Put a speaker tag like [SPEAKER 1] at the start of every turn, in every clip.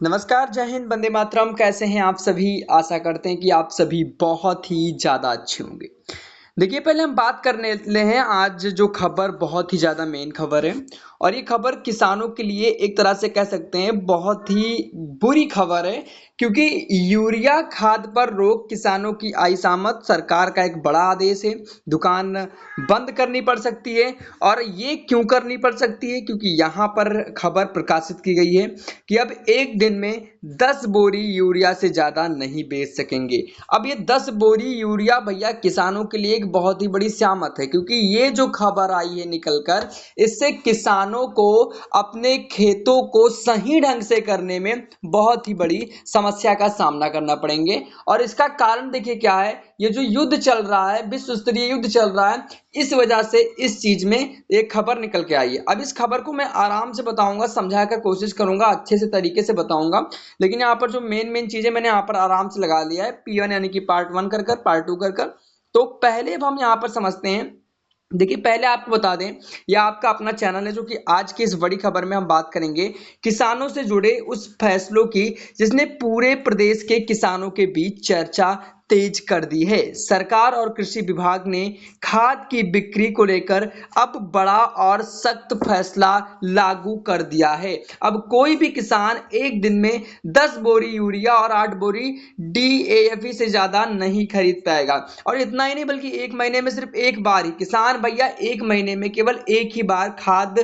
[SPEAKER 1] नमस्कार, जय हिंद, वंदे मातरम। कैसे हैं आप सभी? आशा करते हैं कि आप सभी बहुत ही ज़्यादा अच्छे होंगे। देखिए, पहले हम बात करने ले हैं आज जो खबर बहुत ही ज़्यादा मेन खबर है और ये खबर किसानों के लिए एक तरह से कह सकते हैं बहुत ही बुरी खबर है, क्योंकि यूरिया खाद पर रोक किसानों की आई शामत। सरकार का एक बड़ा आदेश है, दुकान बंद करनी पड़ सकती है। और ये क्यों करनी पड़ सकती है? क्योंकि यहाँ पर खबर प्रकाशित की गई है कि अब एक दिन में 10 बोरी यूरिया से ज़्यादा नहीं बेच सकेंगे। अब ये 10 बोरी यूरिया भैया किसानों के लिए एक बहुत ही बड़ी शामत है, क्योंकि ये जो खबर आई है निकलकर, इससे किसानों को अपने खेतों को सही ढंग से करने में बहुत ही बड़ी समस्या का सामना करना पड़ेंगे। और इसका कारण देखिए क्या है, ये जो युद्ध चल रहा है, विश्व स्तरीय युद्ध चल रहा है, इस वजह से इस चीज में एक खबर निकल के आई है। अब इस खबर को मैं आराम से बताऊंगा, समझा कर कोशिश करूंगा, अच्छे से तरीके से बताऊंगा। लेकिन यहाँ पर जो मेन चीजें मैंने यहाँ पर आराम से लगा लिया है, P1 यानी कि पार्ट 1 कर पार्ट 2 कर। तो पहले अब हम यहाँ पर समझते हैं। देखिए, पहले आपको बता दें, यह आपका अपना चैनल है जो कि आज की इस बड़ी खबर में हम बात करेंगे किसानों से जुड़े उस फैसलों की जिसने पूरे प्रदेश के किसानों के बीच चर्चा तेज कर दी है। सरकार और कृषि विभाग ने खाद की बिक्री को लेकर अब बड़ा और सख्त फैसला लागू कर दिया है। अब कोई भी किसान एक दिन में 10 बोरी यूरिया और 8 बोरी DAP से ज्यादा नहीं खरीद पाएगा। और इतना ही नहीं, बल्कि एक महीने में सिर्फ एक बार ही किसान भैया एक महीने में केवल एक ही बार खाद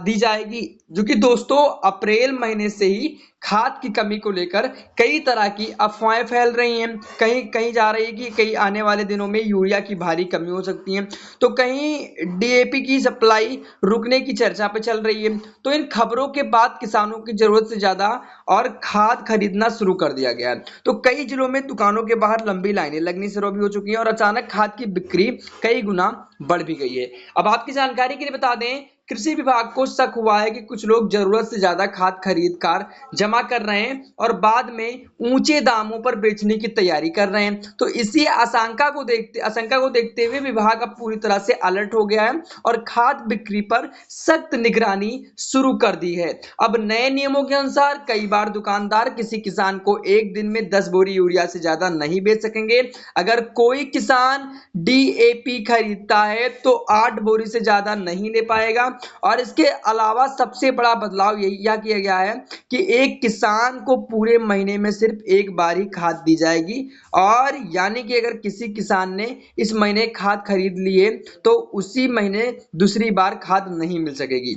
[SPEAKER 1] दी जाएगी। जो कि दोस्तों अप्रैल महीने से ही खाद की कमी को लेकर कई तरह की अफवाहें फैल रही हैं। कहीं कहीं जा रही है कि कहीं आने वाले दिनों में यूरिया की भारी कमी हो सकती है, तो कहीं DAP की सप्लाई रुकने की चर्चा पे चल रही है। तो इन खबरों के बाद किसानों की जरूरत से ज्यादा और खाद खरीदना शुरू कर दिया गया है। तो कई जिलों में दुकानों के बाहर लंबी लाइनें लगनी शुरू भी हो चुकी हैं और अचानक खाद की बिक्री कई गुना बढ़ भी गई है। अब आपकी जानकारी के लिए बता दें, कृषि विभाग को शक हुआ है कि कुछ लोग जरूरत से ज्यादा खाद खरीद कर जमा कर रहे हैं और बाद में ऊंचे दामों पर बेचने की तैयारी कर रहे हैं। तो इसी आशंका को देखते हुए विभाग अब पूरी तरह से अलर्ट हो गया है और खाद बिक्री पर सख्त निगरानी शुरू कर दी है। अब नए नियमों के अनुसार कई बार दुकानदार किसी किसान को एक दिन में 10 बोरी यूरिया से ज्यादा नहीं बेच सकेंगे। अगर कोई किसान DAP खरीदता है तो 8 बोरी से ज्यादा नहीं ले पाएगा। और इसके अलावा सबसे बड़ा बदलाव यह किया गया है कि एक किसान को पूरे महीने में सिर्फ एक बार ही खाद दी जाएगी। और यानी कि अगर किसी किसान ने इस महीने खाद खरीद ली है तो उसी महीने दूसरी बार खाद नहीं मिल सकेगी।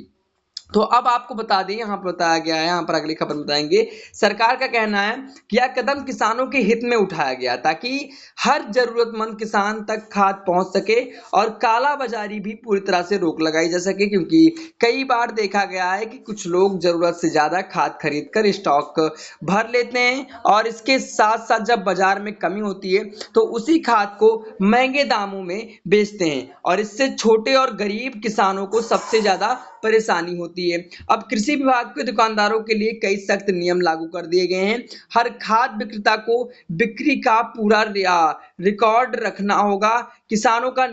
[SPEAKER 1] तो अब आपको बता दें, यहाँ पर बताया गया है, यहाँ पर अगली खबर बताएंगे। सरकार का कहना है कि यह कदम किसानों के हित में उठाया गया ताकि हर जरूरतमंद किसान तक खाद पहुंच सके और काला बाजारी भी पूरी तरह से रोक लगाई जा सके। क्योंकि कई बार देखा गया है कि कुछ लोग जरूरत से ज्यादा खाद खरीद कर स्टॉक भर लेते हैं और इसके साथ साथ जब बाजार में कमी होती है तो उसी खाद को महंगे दामों में बेचते हैं और इससे छोटे और गरीब किसानों को सबसे ज्यादा परेशानी होती है। अब कृषि विभाग के दुकानदारों के लिए कई सख्त नियम लागू कर दिए गए हैं। हर खाद विक्रेता को बिक्री का पूरा रिकॉर्ड रखना होगा। किसानों का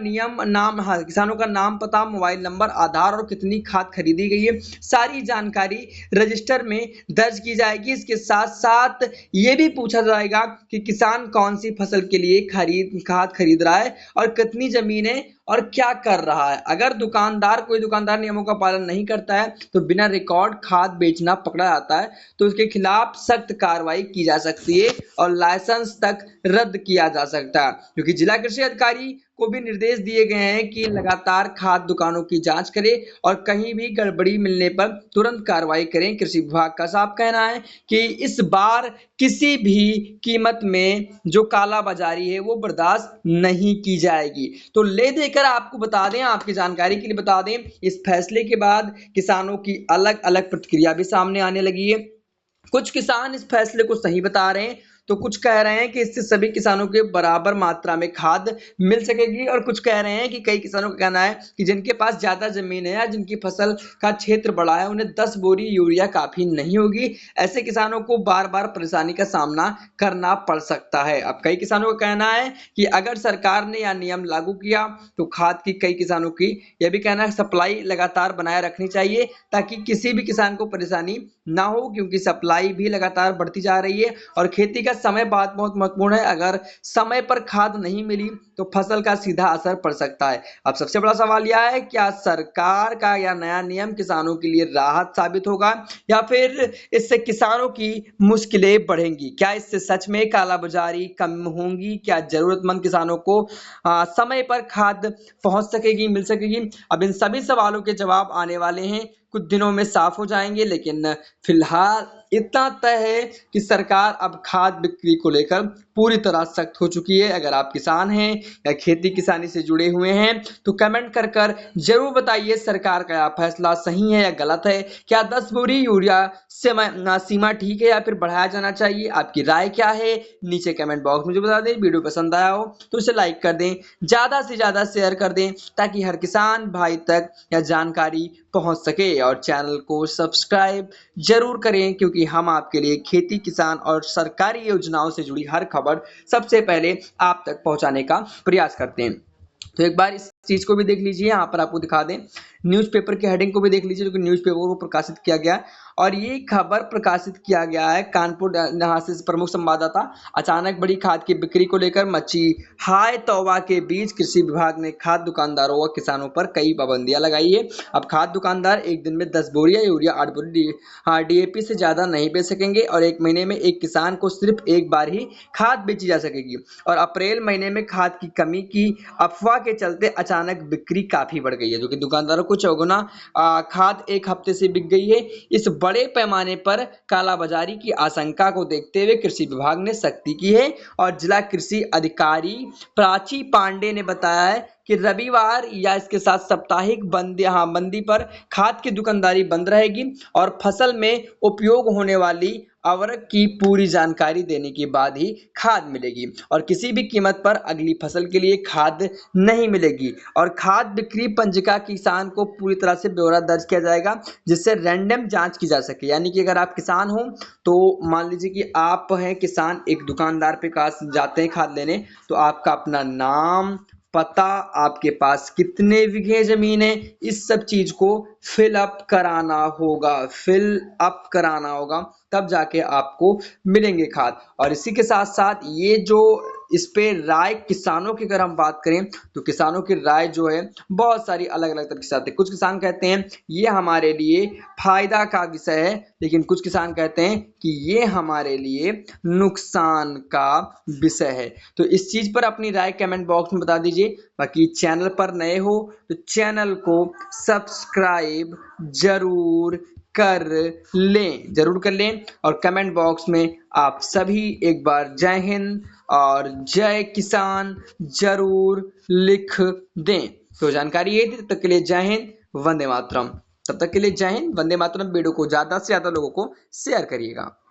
[SPEAKER 1] नाम, पता, मोबाइल नंबर, आधार और कितनी खाद खरीदी गई है, सारी जानकारी रजिस्टर में दर्ज की जाएगी। इसके साथ साथ ये भी पूछा जाएगा कि किसान कौन सी फसल के लिए खाद खरीद रहा है और कितनी जमीन है और क्या कर रहा है। अगर कोई दुकानदार नियमों का पालन नहीं करता है तो बिना रिकॉर्ड खाद बेचना पकड़ा जाता है तो उसके खिलाफ सख्त कार्रवाई की जा सकती है और लाइसेंस तक रद्द किया जा सकता है। क्योंकि जिला कृषि अधिकारी को भी निर्देश दिए गए हैं कि लगातार खाद दुकानों की जांच करें और कहीं भी गड़बड़ी मिलने पर तुरंत कार्रवाई करें। कृषि विभाग का साफ कहना है कि इस बार किसी भी कीमत में जो काला बाजारी है वो बर्दाश्त नहीं की जाएगी। तो ले देकर आपको बता दें, आपकी जानकारी के लिए बता दें, इस फैसले के बाद किसानों की अलग अलग प्रतिक्रिया भी सामने आने लगी है। कुछ किसान इस फैसले को सही बता रहे हैं तो कुछ कह रहे हैं कि इससे सभी किसानों के बराबर मात्रा में खाद मिल सकेगी, और कुछ कह रहे हैं कि कई किसानों का कहना है कि जिनके पास ज्यादा जमीन है या जिनकी फसल का क्षेत्र बड़ा है उन्हें 10 बोरी यूरिया काफी नहीं होगी। ऐसे किसानों को बार बार परेशानी का सामना करना पड़ सकता है। अब कई किसानों का कहना है कि अगर सरकार ने यह नियम लागू किया तो खाद की कई किसानों की यह भी कहना है सप्लाई लगातार बनाए रखनी चाहिए, ताकि किसी भी किसान को परेशानी ना हो, क्योंकि सप्लाई भी लगातार बढ़ती जा रही है और खेती का समय बात बहुत महत्वपूर्ण है। अगर समय पर खाद नहीं मिली तो फसल का सीधा असर पड़ सकता है। अब सबसे बड़ा सवाल यह है, क्या सरकार का यह नया नियम किसानों के लिए राहत साबित होगा या फिर इससे किसानों की मुश्किलें बढ़ेंगी? क्या इससे सच में कालाबाजारी कम होंगी? क्या जरूरतमंद किसानों को समय पर खाद पहुंच सकेगी, मिल सकेगी? अब इन सभी सवालों के जवाब आने वाले हैं, कुछ दिनों में साफ हो जाएंगे, लेकिन फिलहाल इतना तय है कि सरकार अब खाद बिक्री को लेकर पूरी तरह सख्त हो चुकी है। अगर आप किसान हैं या खेती किसानी से जुड़े हुए हैं तो कमेंट कर कर जरूर बताइए सरकार का यह फैसला सही है या गलत है। क्या 10 बोरी यूरिया सीमा ठीक है या फिर बढ़ाया जाना चाहिए? आपकी राय क्या है नीचे कमेंट बॉक्स में मुझे बता दें। वीडियो पसंद आया हो तो इसे लाइक कर दें, ज्यादा से ज्यादा शेयर कर दें, ताकि हर किसान भाई तक यह जानकारी पहुंच सके, और चैनल को सब्सक्राइब जरूर करें, क्योंकि हम आपके लिए खेती किसान और सरकारी योजनाओं से जुड़ी हर खबर सबसे पहले आप तक पहुंचाने का प्रयास करते हैं। तो एक बार इस चीज को भी देख लीजिए, यहाँ पर आपको दिखा दें, न्यूज़पेपर के हेडिंग को भी देख लीजिए, जो कि न्यूज़पेपर को प्रकाशित किया गया है और ये खबर प्रकाशित किया गया है कानपुर यहाँ से प्रमुख संवाददाता। अचानक बड़ी खाद की बिक्री को लेकर मची हाय तौबा के बीच कृषि विभाग ने खाद दुकानदारों व किसानों पर कई पाबंदियां लगाई है। अब खाद दुकानदार एक दिन में 10 बोरी यूरिया 8 बोरी डीएपी से ज्यादा नहीं बेच सकेंगे और एक महीने में एक किसान को सिर्फ एक बार ही खाद बेची जा सकेगी। और अप्रैल महीने में खाद की कमी की अफवाह के चलते अचानक बिक्री काफी बढ़ गई है, जो कि दुकानदारों को चौगुना खाद एक हफ्ते से बिक गई है। इस बड़े पैमाने पर कालाबाजारी की आशंका को देखते हुए कृषि विभाग ने सख्ती की है और जिला कृषि अधिकारी प्राची पांडे ने बताया है कि रविवार या इसके साथ साप्ताहिक बंदी पर खाद की दुकानदारी बंद रहेगी और फसल में उपयोग होने वाली उर्वरक की पूरी जानकारी देने के बाद ही खाद मिलेगी और किसी भी कीमत पर अगली फसल के लिए खाद नहीं मिलेगी। और खाद बिक्री पंजिका किसान को पूरी तरह से ब्यौरा दर्ज किया जाएगा, जिससे रैंडम जांच की जा सके। यानी कि अगर आप किसान हो तो मान लीजिए कि आप हैं किसान, एक दुकानदार पे पास जाते हैं खाद लेने, तो आपका अपना नाम, पता, आपके पास कितने बीघे जमीन है, इस सब चीज को फिल अप कराना होगा, तब जाके आपको मिलेंगे खाद। और इसी के साथ साथ ये जो इस पे राय किसानों की अगर हम बात करें तो किसानों की राय जो है बहुत सारी अलग अलग तरह के साथ है। कुछ किसान कहते हैं ये हमारे लिए फायदा का विषय है, लेकिन कुछ किसान कहते हैं कि ये हमारे लिए नुकसान का विषय है। तो इस चीज पर अपनी राय कमेंट बॉक्स में बता दीजिए। बाकी चैनल पर नए हो तो चैनल को सब्सक्राइब जरूर कर लें और कमेंट बॉक्स में आप सभी एक बार जय हिंद और जय किसान जरूर लिख दें। तो जानकारी ये थी, तब तक के लिए जय हिंद, वंदे मातरम। वीडियो को ज्यादा से ज्यादा लोगों को शेयर करिएगा।